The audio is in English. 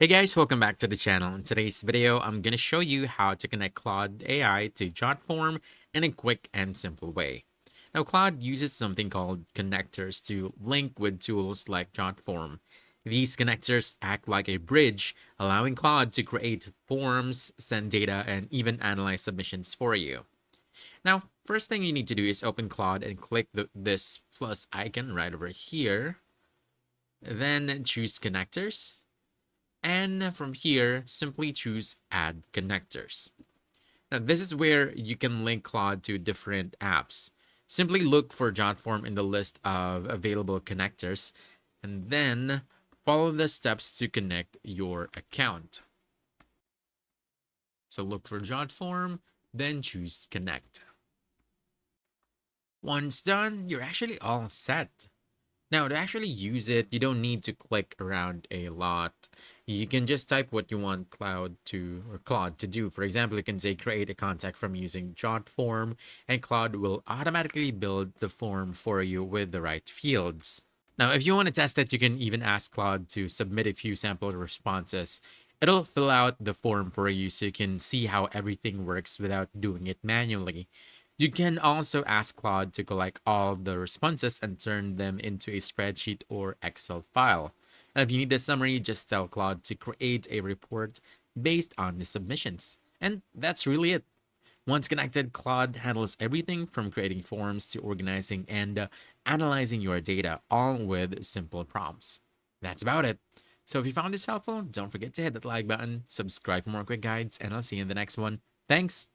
Hey guys, welcome back to the channel. In today's video, I'm going to show you how to connect Claude AI to Jotform in a quick and simple way. Now, Claude uses something called connectors to link with tools like Jotform. These connectors act like a bridge, allowing Claude to create forms, send data, and even analyze submissions for you. Now, first thing you need to do is open Claude and click this plus icon right over here. Then choose connectors. And from here, simply choose Add Connectors. Now, this is where you can link Claude to different apps. Simply look for Jotform in the list of available connectors, and then follow the steps to connect your account. So look for Jotform, then choose Connect. Once done, you're actually all set. Now, to actually use it, you don't need to click around a lot. You can just type what you want Claude to do. For example, you can say create a contact from using Jotform, and Claude will automatically build the form for you with the right fields. Now, if you want to test it, you can even ask Claude to submit a few sample responses. It'll fill out the form for you so you can see how everything works without doing it manually. You can also ask Claude to collect all the responses and turn them into a spreadsheet or Excel file. And if you need a summary, just tell Claude to create a report based on the submissions. And that's really it. Once connected, Claude handles everything from creating forms to organizing and analyzing your data, all with simple prompts. That's about it. So if you found this helpful, don't forget to hit that like button, subscribe for more quick guides, and I'll see you in the next one. Thanks!